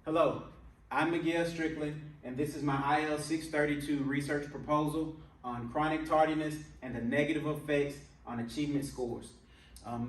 Hello, I'm Miguel Strickland, and this is my IL 632 research proposal on chronic tardiness and the negative effects on achievement scores.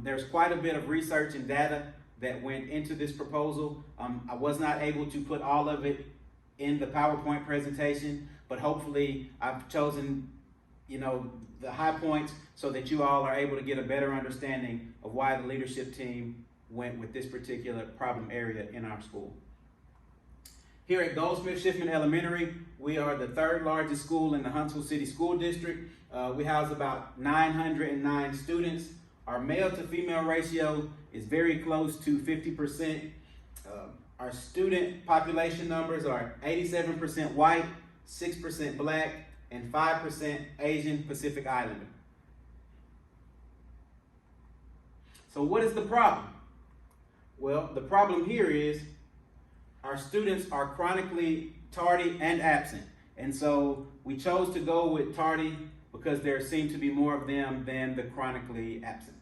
There's quite a bit of research and data that went into this proposal. I was not able to put all of it in the PowerPoint presentation, but hopefully I've chosen, the high points so that you all are able to get a better understanding of why the leadership team went with this particular problem area in our school. Here at Goldsmith Shiffman Elementary, we are the third largest school in the Huntsville City School District. We house about 909 students. Our male to female ratio is very close to 50%. Our student population numbers are 87% white, 6% black, and 5% Asian Pacific Islander. So what is the problem? Well, the problem here is our students are chronically tardy and absent. And so we chose to go with tardy because there seem to be more of them than the chronically absent.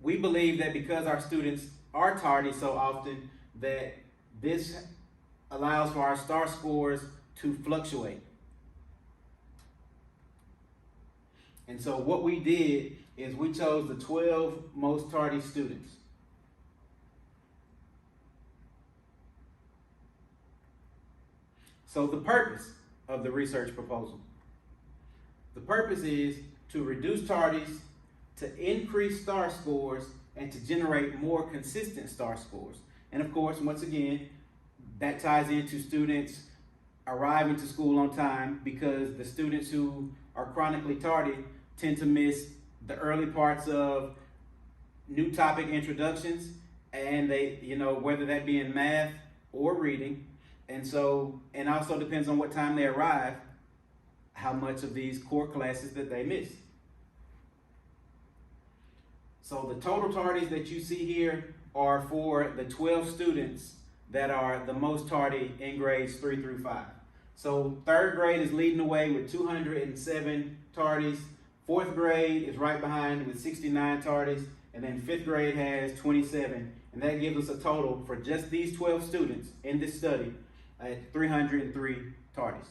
We believe that because our students are tardy so often, that this allows for our STAR scores to fluctuate. And so what we did is we chose the 12 most tardy students. So the purpose of the research proposal. The purpose is to reduce tardies, to increase STAR scores, and to generate more consistent STAR scores. And of course, once again, that ties into students arriving to school on time, because the students who are chronically tardy tend to miss the early parts of new topic introductions, and they, whether that be in math or reading. And also depends on what time they arrive, how much of these core classes that they miss. So the total tardies that you see here are for the 12 students that are the most tardy in grades 3 through 5. So third grade is leading the way with 207 tardies. Fourth grade is right behind with 69 tardies. And then fifth grade has 27. And that gives us a total for just these 12 students in this study at 303 tardies.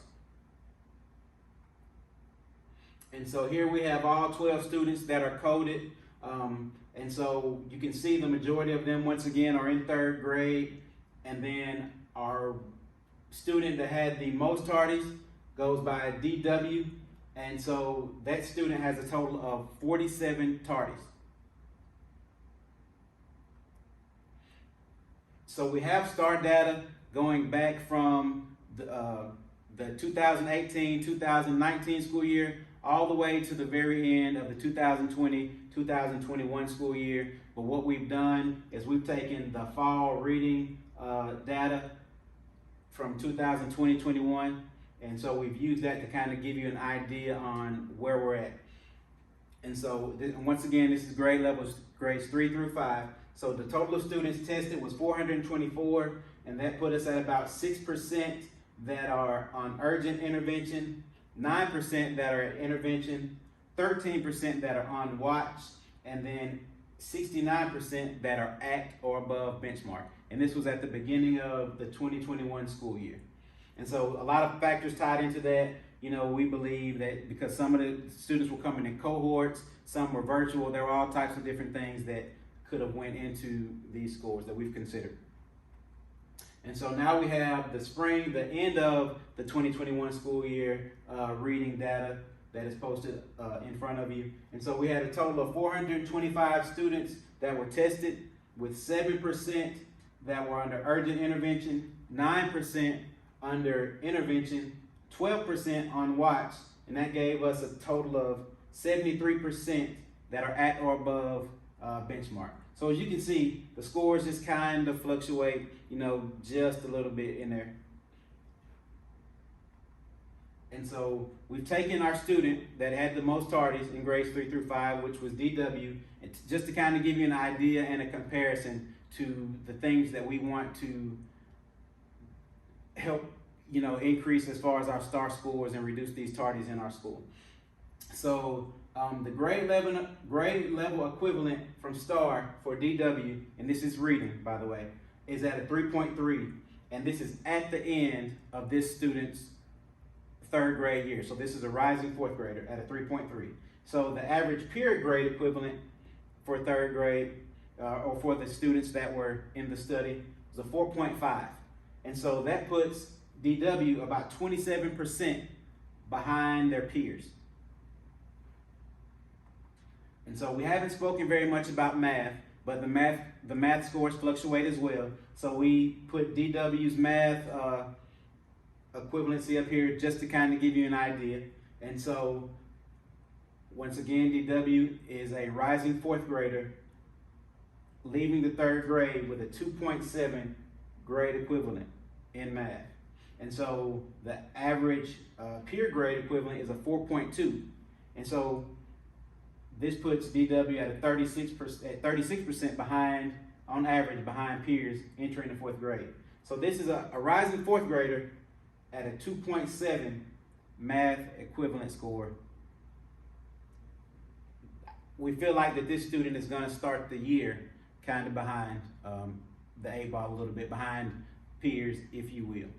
And so here we have all 12 students that are coded. And so you can see the majority of them, once again, are in third grade. And then our student that had the most tardies goes by DW. And so that student has a total of 47 tardies. So we have STAR data going back from the 2018-2019 school year all the way to the very end of the 2020-2021 school year. But what we've done is we've taken the fall reading data from 2020-21, and so we've used that to kind of give you an idea on where we're at. And so once again, this is grade levels, grades 3 through 5. So the total of students tested was 424, and that put us at about 6% that are on urgent intervention, 9% that are at intervention, 13% that are on watch, and then 69% that are at or above benchmark. And this was at the beginning of the 2021 school year. And so a lot of factors tied into that. We believe that because some of the students were coming in cohorts, some were virtual, there were all types of different things that could have went into these scores that we've considered. And so now we have the spring, the end of the 2021 school year reading data that is posted in front of you. And so we had a total of 425 students that were tested, with 7% that were under urgent intervention, 9% under intervention, 12% on watch, and that gave us a total of 73% that are at or above benchmark. So as you can see, the scores just kind of fluctuate, just a little bit in there. And so we've taken our student that had the most tardies in grades 3 through 5, which was DW, and just to kind of give you an idea and a comparison to the things that we want to help, increase as far as our STAR scores and reduce these tardies in our school. So The grade level equivalent from STAR for DW, and this is reading, by the way, is at a 3.3, and this is at the end of this student's third grade year. So this is a rising fourth grader at a 3.3. So the average period grade equivalent for third grade, or for the students that were in the study, was a 4.5. And so that puts DW about 27% behind their peers. And so we haven't spoken very much about math, but the math scores fluctuate as well. So we put DW's math equivalency up here just to kind of give you an idea. And so once again, DW is a rising fourth grader leaving the third grade with a 2.7 grade equivalent in math. And so the average peer grade equivalent is a 4.2. And so this puts DW at a 36% behind, on average, behind peers entering the fourth grade. So this is a rising fourth grader at a 2.7 math equivalent score. We feel like that this student is going to start the year kind of behind the A-ball, a little bit behind peers, if you will.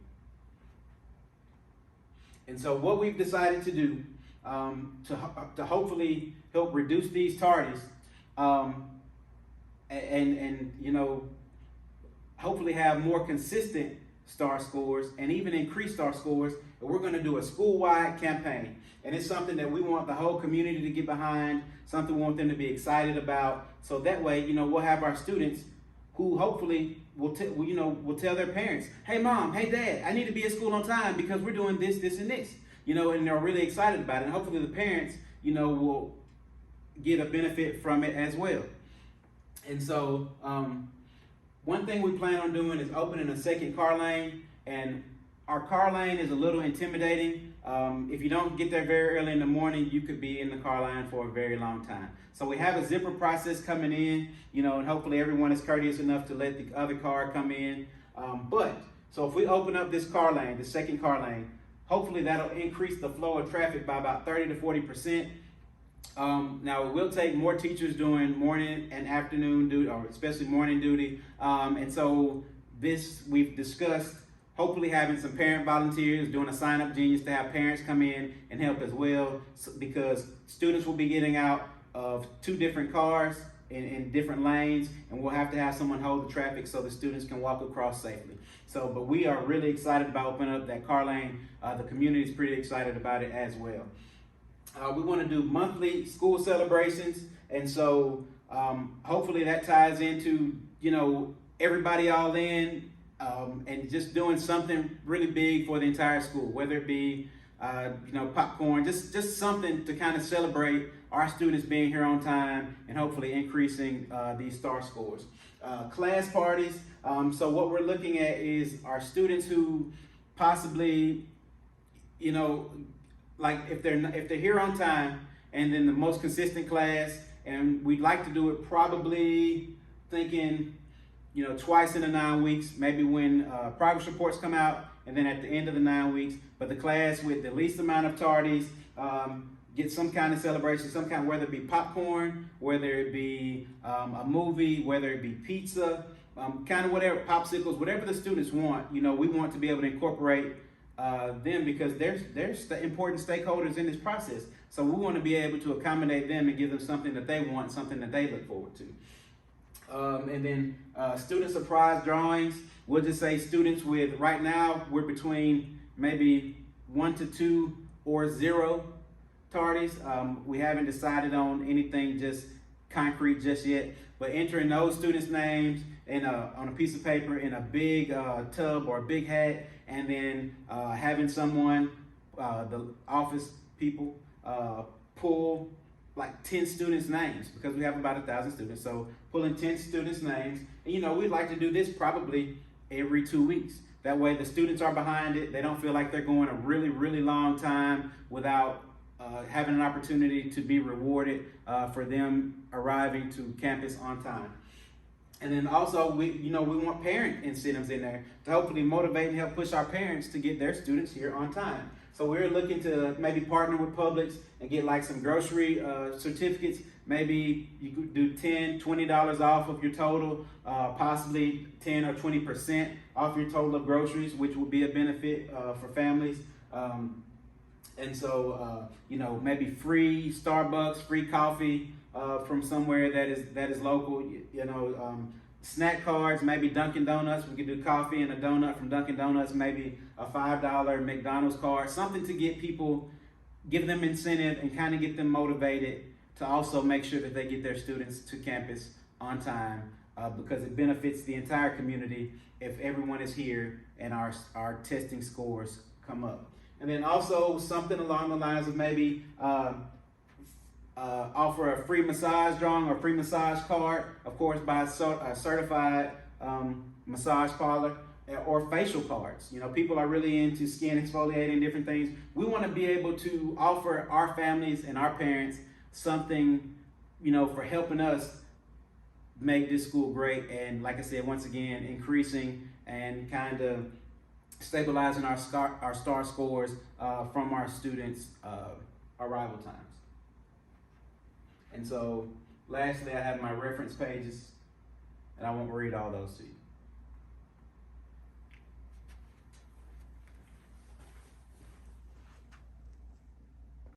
And so what we've decided to do to hopefully help reduce these tardies, and you know, hopefully have more consistent STAR scores and even increase STAR scores, we're going to do a school-wide campaign. And it's something that we want the whole community to get behind, something we want them to be excited about. So that way, you know, we'll have our students who hopefully will tell their parents, hey mom, hey dad, I need to be at school on time because we're doing this, this, and this. You know, and they're really excited about it. And hopefully the parents, you know, will get a benefit from it as well. And so one thing we plan on doing is opening a second car lane. And our car lane is a little intimidating. If you don't get there very early in the morning, you could be in the car line for a very long time. So we have a zipper process coming in, you know, and hopefully everyone is courteous enough to let the other car come in. So if we open up this car lane, the second car lane, hopefully that'll increase the flow of traffic by about 30 to 40%. Now it will take more teachers doing morning and afternoon duty, or especially morning duty. And so this we've discussed hopefully having some parent volunteers, doing a sign up genius to have parents come in and help as well, because students will be getting out of two different cars in different lanes, and we'll have to have someone hold the traffic so the students can walk across safely. So, but we are really excited about opening up that car lane. The community is pretty excited about it as well. We want to do monthly school celebrations, and so hopefully that ties into, you know, everybody all in, and just doing something really big for the entire school, whether it be you know, popcorn, just something to kind of celebrate our students being here on time and hopefully increasing these STAR scores. Class parties. So what we're looking at is our students who possibly, you know, like if they're here on time and then the most consistent class, and we'd like to do it probably thinking, you know, twice in the 9 weeks, maybe when progress reports come out, and then at the end of the 9 weeks. But the class with the least amount of tardies get some kind of celebration, some kind, whether it be popcorn, whether it be a movie, whether it be pizza, kind of whatever, popsicles, whatever the students want. You know, we want to be able to incorporate them because they're important stakeholders in this process. So we want to be able to accommodate them and give them something that they want, something that they look forward to. And then student surprise drawings. We'll just say students with, right now, we're between maybe 1 to 2 or 0 tardies. We haven't decided on anything just concrete just yet, but entering those students' names on a piece of paper in a big tub or a big hat, and then having someone, the office people, pull like 10 students' names, because we have about 1,000 students. So pulling 10 students' names, and you know, we'd like to do this probably every 2 weeks. That way the students are behind it. They don't feel like they're going a really, really long time without having an opportunity to be rewarded for them arriving to campus on time. And then also, we want parent incentives in there to hopefully motivate and help push our parents to get their students here on time. So we're looking to maybe partner with Publix and get like some grocery certificates. Maybe you could do $10, $20 off of your total, possibly 10 or 20% off your total of groceries, which would be a benefit for families. And so, you know, maybe free Starbucks, free coffee from somewhere that is local. You know, snack cards, maybe Dunkin' Donuts. We could do coffee and a donut from Dunkin' Donuts. Maybe a $5 McDonald's card. Something to get people, give them incentive and kind of get them motivated to also make sure that they get their students to campus on time, because it benefits the entire community if everyone is here and our testing scores come up. And then also something along the lines of maybe offer a free massage drawing or free massage card, of course, by a certified massage parlor, or facial cards. You know, people are really into skin exfoliating, different things. We want to be able to offer our families and our parents something, you know, for helping us make this school great. And like I said, once again, increasing and kind of stabilizing our star scores from our students' arrival times. And so lastly, I have my reference pages, and I won't read all those to you.